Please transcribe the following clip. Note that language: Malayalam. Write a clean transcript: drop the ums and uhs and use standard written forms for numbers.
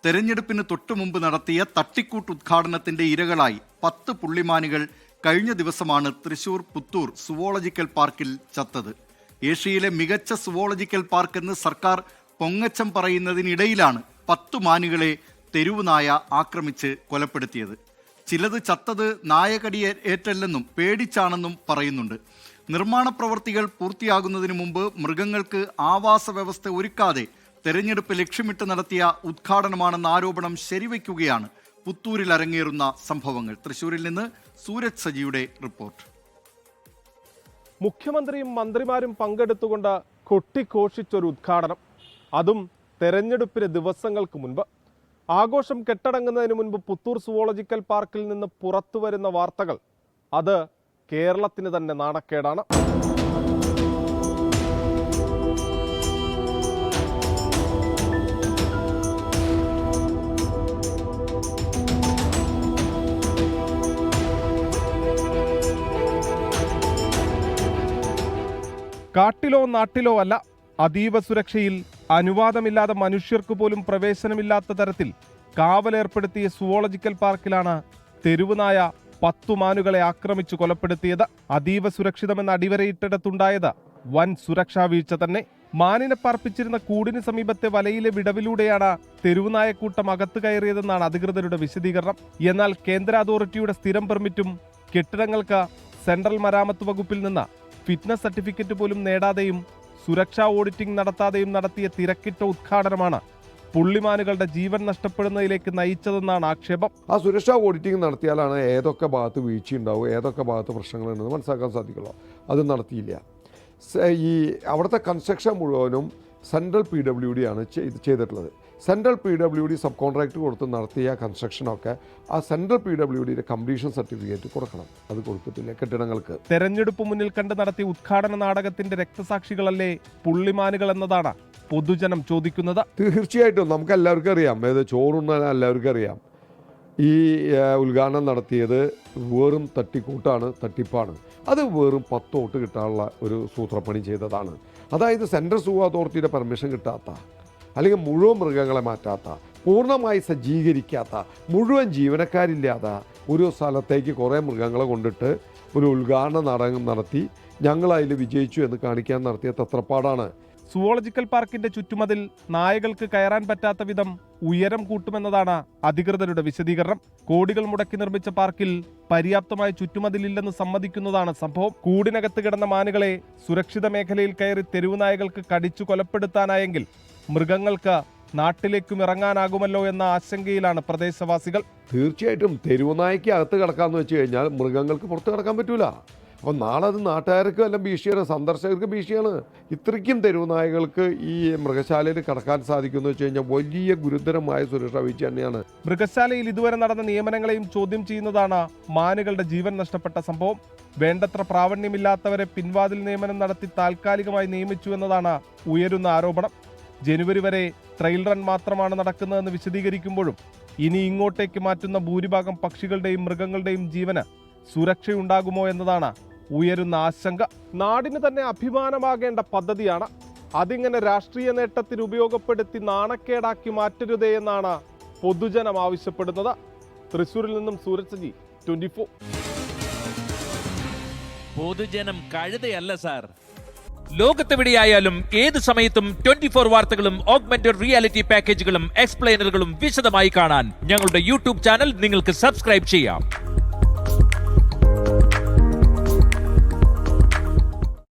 തെരഞ്ഞെടുപ്പിന് തൊട്ടുമുമ്പ് നടത്തിയ തട്ടിക്കൂട്ട് ഉദ്ഘാടനത്തിന്റെ ഇരകളായി 10 പുള്ളിമാനുകൾ കഴിഞ്ഞ ദിവസമാണ് തൃശൂർ പുത്തൂർ സുവോളജിക്കൽ പാർക്കിൽ ചത്തത്. ഏഷ്യയിലെ മികച്ച സുവോളജിക്കൽ പാർക്കെന്ന് സർക്കാർ പൊങ്ങച്ചം പറയുന്നതിനിടയിലാണ് 10 മാനുകളെ തെരുവുനായ ആക്രമിച്ച് കൊലപ്പെടുത്തിയത്. ചിലത് ചത്തത് നായകടിയേറ്റല്ലെന്നും പേടിച്ചാണെന്നും പറയുന്നുണ്ട്. നിർമ്മാണ പ്രവൃത്തികൾ പൂർത്തിയാകുന്നതിന് മുമ്പ് മൃഗങ്ങൾക്ക് ആവാസ വ്യവസ്ഥ ഒരുക്കാതെ തെരഞ്ഞെടുപ്പ് ലക്ഷ്യമിട്ട് നടത്തിയ ഉദ്ഘാടനമാണെന്ന ആരോപണം ശരിവയ്ക്കുകയാണ് പുത്തൂരിൽ അരങ്ങേറുന്ന സംഭവങ്ങൾ. തൃശൂരിൽ നിന്ന് സൂരജ് സജിയുടെ റിപ്പോർട്ട്. മുഖ്യമന്ത്രിയും മന്ത്രിമാരും പങ്കെടുത്തുകൊണ്ട് കൊട്ടിഘോഷിച്ചൊരു ഉദ്ഘാടനം, അതും തെരഞ്ഞെടുപ്പിന് ദിവസങ്ങൾക്ക് മുൻപ്. ആഘോഷം കെട്ടടങ്ങുന്നതിന് മുൻപ് പുത്തൂർ സുവോളജിക്കൽ പാർക്കിൽ നിന്ന് പുറത്തുവരുന്ന വാർത്തകൾ അത് കേരളത്തിന് തന്നെ നാണക്കേടാണ്. കാട്ടിലോ നാട്ടിലോ അല്ല, അതീവ സുരക്ഷയിൽ അനുവാദമില്ലാതെ മനുഷ്യർക്ക് പോലും പ്രവേശനമില്ലാത്ത തരത്തിൽ കാവലേർപ്പെടുത്തിയ സുവോളജിക്കൽ പാർക്കിലാണ് തെരുവുനായ 10 മാനുകളെ ആക്രമിച്ചു കൊലപ്പെടുത്തിയത്. അതീവ സുരക്ഷിതമെന്ന് അടിവരയിട്ടിടത്തുണ്ടായത് വൻ സുരക്ഷാ വീഴ്ച തന്നെ. മാനിനെ പാർപ്പിച്ചിരുന്ന കൂടിന് സമീപത്തെ വലയിലെ വിടവിലൂടെയാണ് തെരുവുനായക്കൂട്ടം അകത്ത് കയറിയതെന്നാണ് അധികൃതരുടെ വിശദീകരണം. എന്നാൽ കേന്ദ്ര അതോറിറ്റിയുടെ സ്ഥിരം പെർമിറ്റും കെട്ടിടങ്ങൾക്ക് സെൻട്രൽ മരാമത്ത് വകുപ്പിൽ നിന്ന് ഫിറ്റ്നസ് സർട്ടിഫിക്കറ്റ് പോലും നേടാതെയും സുരക്ഷാ ഓഡിറ്റിംഗ് നടത്താതെയും നടത്തിയ തിരക്കിട്ട ഉദ്ഘാടനമാണ് പുള്ളിമാനുകളുടെ ജീവൻ നഷ്ടപ്പെടുന്നതിലേക്ക് നയിച്ചതെന്നാണ് ആക്ഷേപം. ആ സുരക്ഷാ ഓഡിറ്റിംഗ് നടത്തിയാലാണ് ഏതൊക്കെ ഭാഗത്ത് വീഴ്ചയുണ്ടാവും, ഏതൊക്കെ ഭാഗത്ത് പ്രശ്നങ്ങളുണ്ടെന്ന് മനസ്സിലാക്കാൻ സാധിക്കുള്ളൂ. അത് നടത്തിയില്ല. ഈ അവിടുത്തെ കൺസ്ട്രക്ഷൻ മുഴുവനും സെൻട്രൽ PWD ആണ് ചെയ്തിട്ടുള്ളത്. സെൻട്രൽ PWD സബ് കോൺട്രാക്ട് കൊടുത്ത് നടത്തിയ കൺസ്ട്രക്ഷനൊക്കെ ആ സെൻട്രൽ PWDയുടെ കംപ്ലീഷൻ സർട്ടിഫിക്കറ്റ് കൊടുക്കണം. അത് കൊടുത്തിട്ടില്ല കെട്ടിടങ്ങൾക്ക്. തെരഞ്ഞെടുപ്പ് മുന്നിൽ കണ്ട് നടത്തിയ ഉദ്ഘാടന നാടകത്തിന്റെ രക്തസാക്ഷികളല്ലേ പുള്ളിമാനുകൾ എന്നതാണ് പൊതുജനം ചോദിക്കുന്നത്. തീർച്ചയായിട്ടും നമുക്ക് എല്ലാവർക്കും അറിയാം, ചോറുണ്ണാൻ എല്ലാവർക്കും അറിയാം. ഈ ഉദ്ഘാടനം നടത്തിയത് വെറും തട്ടിക്കൂട്ടാണ്, തട്ടിപ്പാണ്. അത് വെറും 10 വോട്ട് കിട്ടാനുള്ള ഒരു സൂത്രപ്പണി ചെയ്തതാണ്. അതായത് സെൻട്രൽ സൂ അതോറിറ്റിയുടെ പെർമിഷൻ കിട്ടാത്ത, അല്ലെങ്കിൽ മുഴുവൻ മൃഗങ്ങളെ മാറ്റാത്ത, പൂർണ്ണമായി സജ്ജീകരിക്കാത്ത, മുഴുവൻ ജീവനക്കാരില്ലാത്ത ഒരു സ്ഥലത്തേക്ക് കുറേ മൃഗങ്ങളെ കൊണ്ടിട്ട് ഒരു ഉദ്ഘാടന നാടകം നടത്തി ഞങ്ങളതിൽ വിജയിച്ചു എന്ന് കാണിക്കാൻ നടത്തിയ തത്രപ്പാടാണ്. സുവോളജിക്കൽ പാർക്കിന്റെ ചുറ്റുമതിൽ നായകൾക്ക് കയറാൻ പറ്റാത്ത വിധം ഉയരം കൂട്ടുമെന്നതാണ് അധികൃതരുടെ വിശദീകരണം. കോടികൾ മുടക്കി നിർമ്മിച്ച പാർക്കിൽ പര്യാപ്തമായ ചുറ്റുമതിലില്ലെന്ന് സമ്മതിക്കുന്നതാണ് സംഭവം. കൂടിനകത്ത് കിടന്ന മാനുകളെ സുരക്ഷിത മേഖലയിൽ കയറി തെരുവുനായകൾക്ക് കടിച്ചു കൊലപ്പെടുത്താനായെങ്കിൽ മൃഗങ്ങൾക്ക് നാട്ടിലേക്കും ഇറങ്ങാനാകുമല്ലോ എന്ന ആശങ്കയിലാണ് പ്രദേശവാസികൾ. തീർച്ചയായിട്ടും തെരുവുനായ്ക്ക് അകത്ത് കിടക്കാമെന്ന് വെച്ച് കഴിഞ്ഞാൽ മൃഗങ്ങൾക്ക് പുറത്ത് കിടക്കാൻ പറ്റൂല. അപ്പോൾ നാളെ അത് നാട്ടുകാർക്ക് എല്ലാം ഭീഷണിയാണ്, സന്ദർശകർക്ക് ഭീഷണിയാണ്. ഇത്രയ്ക്കും തെരുവുനായകൾക്ക് ഈ മൃഗശാലയിൽ കടക്കാൻ സാധിക്കുമെന്ന് വെച്ച് കഴിഞ്ഞാൽ വലിയ ഗുരുതരമായ സുരക്ഷാ വീഴ്ച തന്നെയാണ്. മൃഗശാലയിൽ ഇതുവരെ നടന്ന നിയമനങ്ങളെയും ചോദ്യം ചെയ്യുന്നതാണ് മാനുകളുടെ ജീവൻ നഷ്ടപ്പെട്ട സംഭവം. വേണ്ടത്ര പ്രാവണ്യമില്ലാത്തവരെ പിൻവാതിൽ നിയമനം നടത്തി താൽക്കാലികമായി നിയമിച്ചു എന്നതാണ് ഉയരുന്ന ആരോപണം. ജനുവരി വരെ ട്രയൽ റൺ മാത്രമാണ് നടക്കുന്നതെന്ന് വിശദീകരിക്കുമ്പോഴും ഇനി ഇങ്ങോട്ടേക്ക് മാറ്റുന്ന ഭൂരിഭാഗം പക്ഷികളുടെയും മൃഗങ്ങളുടെയും ജീവന് സുരക്ഷയുണ്ടാകുമോ എന്നതാണ് ഉയരുന്ന ആശങ്ക. നാടിന് തന്നെ അഭിമാനമാകേണ്ട പദ്ധതിയാണ്. അതിങ്ങനെ രാഷ്ട്രീയ നേട്ടത്തിന് ഉപയോഗപ്പെടുത്തി നാണക്കേടാക്കി മാറ്റരുതേ എന്നാണ് പൊതുജനം ആവശ്യപ്പെടുന്നത്. തൃശ്ശൂരിൽ നിന്നും സൂരജ് സജി, 24. പൊതുജനം കഴുതയല്ല സാർ. ലോകത്തെവിടെയായാലും ഏത് സമയത്തും 24 വാർത്തകളും ഓഗ്മെന്റഡ് റിയാലിറ്റി പാക്കേജുകളും എക്സ്പ്ലെയിനറുകളും വിശദമായി കാണാൻ ഞങ്ങളുടെ യൂട്യൂബ് ചാനൽ നിങ്ങൾക്ക് സബ്സ്ക്രൈബ് ചെയ്യാം.